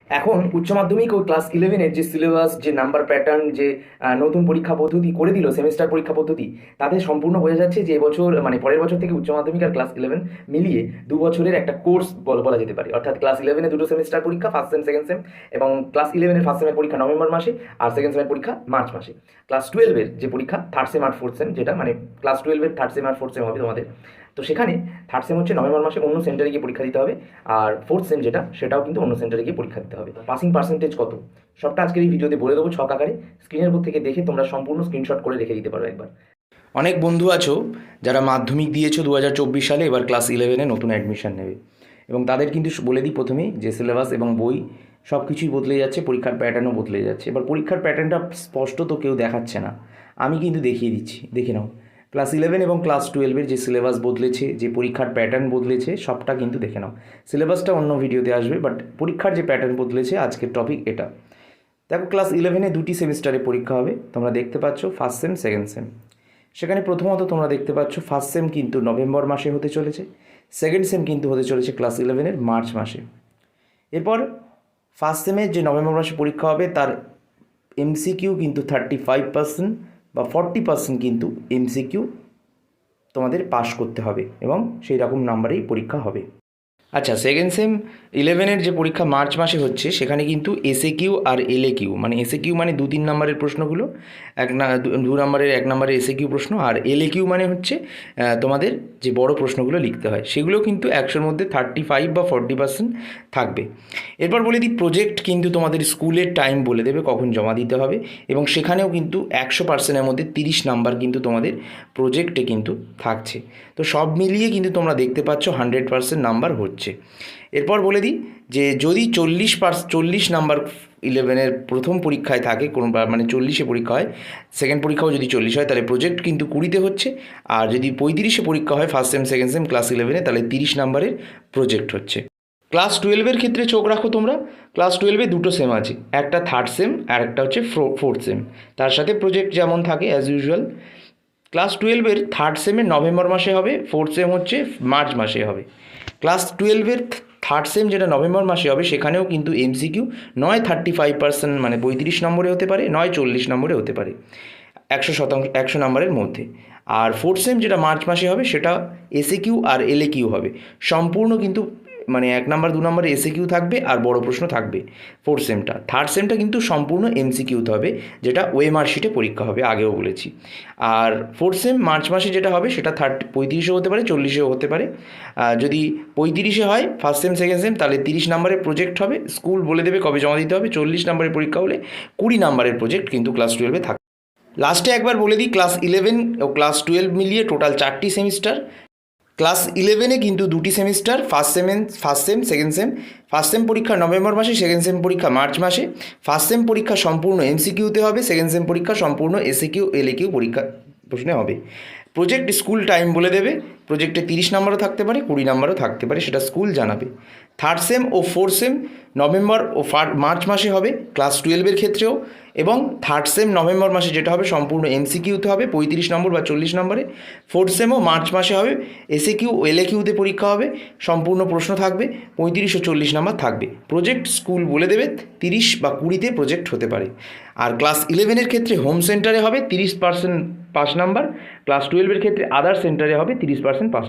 এখন উচ্চ মাধ্যমিক ও ক্লাস ইলেভেনের যে সিলেবাস, যে নাম্বার প্যাটার্ন, যে নতুন পরীক্ষা পদ্ধতি করে দিল, সেমিস্টার পরীক্ষা পদ্ধতি, তাতে সম্পূর্ণ বোঝা যাচ্ছে যে এবছর মানে পরের বছর থেকে উচ্চ মাধ্যমিক আর ক্লাস ইলেভেন মিলিয়ে 2 বছরের একটা কোর্স বলা যেতে পারে। অর্থাৎ ক্লাস ইলেভেনে 2টো সেমিস্টার পরীক্ষা, ফার্স্ট সেম সেকেন্ড সেম, এবং ক্লাস ইলেভেনের ফার্স্ট সেমের পরীক্ষা নভেম্বর মাসে আর সেকেন্ড সেমের পরীক্ষা মার্চ মাসে। ক্লাস টুয়েলভের যে পরীক্ষা থার্ড সেম আর ফোর্থ সেম, যেটা মানে ক্লাস টুয়েলভের থার্ড সেম আর ফোর্থ সেম হবে তোমাদের, তো সেখানে থার্ড সেম হচ্ছে নভেম্বর মাসে অন্য সেন্টারে গিয়ে পরীক্ষা দিতে হবে, আর ফোর্থ সেম যেটা সেটাও কিন্তু অন্য সেন্টারে গিয়ে পরীক্ষা দিতে হবে। পাসিং পার্সেন্টেজ কত সবটা আজকের এই ভিডিওতে বলে দেবো ছক আকারে। স্ক্রিনের উপর থেকে দেখে তোমরা সম্পূর্ণ স্ক্রিনশট করে রেখে দিতে পারো একবার। অনেক বন্ধু আছো যারা মাধ্যমিক দিয়েছো 2024 সালে, এবার ক্লাস ইলেভেনে নতুন অ্যাডমিশন নেবে, এবং তাদের কিন্তু বলে দিই প্রথমেই যে সিলেবাস এবং বই সব কিছুই বদলে যাচ্ছে, পরীক্ষার প্যাটার্নও বদলে যাচ্ছে। এবার পরীক্ষার প্যাটার্নটা স্পষ্ট তো কেউ দেখাচ্ছে না, আমি কিন্তু দেখিয়ে দিচ্ছি, দেখে নাও। ক্লাস ইলেভেন এবং ক্লাস টুয়েলভের যে সিলেবাস বদলেছে, যে পরীক্ষার প্যাটার্ন বদলেছে, সবটা কিন্তু দেখে নাও। সিলেবাসটা অন্য ভিডিওতে আসবে, বাট পরীক্ষার যে প্যাটার্ন বদলেছে আজকের টপিক এটা। দেখো, ক্লাস ইলেভেনে 2টি সেমিস্টারে পরীক্ষা হবে, তোমরা দেখতে পাচ্ছ ফার্স্ট সেম সেকেন্ড সেম। সেখানে প্রথমত তোমরা দেখতে পাচ্ছ ফার্স্ট সেম কিন্তু নভেম্বর মাসে হতে চলেছে, সেকেন্ড সেম কিন্তু হতে চলেছে ক্লাস ইলেভেনের মার্চ মাসে। এরপর ফার্স্ট সেমের যে নভেম্বর মাসে পরীক্ষা হবে তার এমসিকিউ কিন্তু 35% বা 40% কিন্তু এমসিকিউ তোমাদের পাস করতে হবে, এবং সেই রকম নাম্বারেই পরীক্ষা হবে। আচ্ছা, সেকেন্ড সেম ইলেভেনের যে পরীক্ষা মার্চ মাসে হচ্ছে, সেখানে কিন্তু SA Q R LA Q, মানে এসএ কিউ মানে 2-3 নম্বরের প্রশ্নগুলো, 2 নম্বরের 1 নম্বরের এসএ কিউ প্রশ্ন, আর এলএ কিউ মানে হচ্ছে তোমাদের যে বড় প্রশ্নগুলো লিখতে হয়, সেগুলো কিন্তু 100-র মধ্যে 35 বা 40% থাকবে। এরপর বলে দিই, প্রজেক্ট কিন্তু তোমাদের স্কুলের টাইম বলে দেবে কখন জমা দিতে হবে, এবং সেখানেও কিন্তু 100%-এর মধ্যে 30 নাম্বার কিন্তু তোমাদের প্রজেক্টে কিন্তু থাকছে। তো সব মিলিয়ে কিন্তু তোমরা দেখতে পাচ্ছ 100% নাম্বার হচ্ছে। এরপর বলে দিই যে যদি 40 নাম্বার ইলেভেনের প্রথম পরীক্ষায় থাকে কোনো, মানে 40-এ পরীক্ষা হয়, সেকেন্ড পরীক্ষাও যদি 40 হয়, তাহলে প্রজেক্ট কিন্তু 20-তে হচ্ছে। আর যদি 35-এ পরীক্ষা হয় first same second same class ইলেভেনে, তাহলে 30 নাম্বারের প্রজেক্ট হচ্ছে। ক্লাস টুয়েলভের ক্ষেত্রে চোখ রাখো তোমরা। ক্লাস টুয়েলভে 2টো সেম আছে, একটা থার্ড সেম আর একটা হচ্ছে ফোর্থ সেম, তার সাথে প্রজেক্ট যেমন থাকে অ্যাজ ইউজুয়াল। ক্লাস টুয়েলভের থার্ড সেমে নভেম্বর মাসে হবে, ফোর্থ সেম হচ্ছে মার্চ মাসে হবে। ক্লাস টুয়েলভের থার্ড সেম যেটা নভেম্বর মাসে হবে, সেখানেও কিন্তু এমসিকিউ নয় 35% মানে 35 নম্বরে হতে পারে, নয় 40 নম্বরে হতে পারে, 100 নম্বরের মধ্যে। আর ফোর্থ সেম যেটা মার্চ মাসে হবে, সেটা SA Q R LA Q হবে, সম্পূর্ণ কিন্তু মানে 1 নম্বর 2 নম্বরে এসএ কিউ থাকবে আর বড় প্রশ্ন থাকবে ফোর্থ সেমটা। থার্ড সেমটা কিন্তু সম্পূর্ণ এমসিকিউতে হবে, যেটা ওএমআর শিটে পরীক্ষা হবে, আগেও বলেছি। আর ফোর্থ সেম মার্চ মাসে যেটা হবে, সেটা 35-এও হতে পারে, 40-এও হতে পারে। যদি 35-এ হয় ফার্স্ট সেম সেকেন্ড সেম, তাহলে 30 নম্বরের প্রজেক্ট হবে, স্কুল বলে দেবে কবে জমা দিতে হবে। 40 নম্বরের পরীক্ষা হলে 20 নম্বরের প্রজেক্ট কিন্তু ক্লাস টুয়েলভে থাকে। লাস্টে একবার বলে দিই, ক্লাস ইলেভেন ও ক্লাস টুয়েলভ মিলিয়ে টোটাল 4টি সেমিস্টার। ক্লাস ইলেভেনে কিন্তু 2টি semester, first same second same. First same পরীক্ষা নভেম্বর মাসে, সেকেন্ড সেম পরীক্ষা মার্চ মাসে। ফার্স্ট সেম পরীক্ষা সম্পূর্ণ এমসিকিউতে হবে, সেকেন্ড সেম পরীক্ষা সম্পূর্ণ এসএকিউ এলএকিউ পরীক্ষা প্রশ্নে হবে। প্রজেক্ট স্কুল টাইম বলে দেবে, প্রজেক্টে 30 নম্বরও থাকতে পারে, 20 নম্বরও থাকতে পারে, সেটা স্কুল জানাবে। থার্ড সেম ও ফোর্থ সেম নভেম্বর ও মার্চ মাসে হবে ক্লাস টুয়েলভের ক্ষেত্রেও, এবং থার্ড সেম নভেম্বর মাসে যেটা হবে সম্পূর্ণ এমসিকিউতে হবে 35 নম্বর বা 40 নম্বরে। ফোর্থ সেমও মার্চ মাসে হবে, এসএকিউ ও এলএকিউতে পরীক্ষা হবে, সম্পূর্ণ প্রশ্ন থাকবে, 35 ও 40 নম্বর থাকবে। প্রজেক্ট স্কুল বলে দেবে 30 বা 20-তে প্রজেক্ট হতে পারে। আর ক্লাস ইলেভেনের ক্ষেত্রে হোম সেন্টারে হবে 30% পাস নাম্বার, ক্লাস টুয়েলভের ক্ষেত্রে আদার সেন্টারে হবে 30% পাস।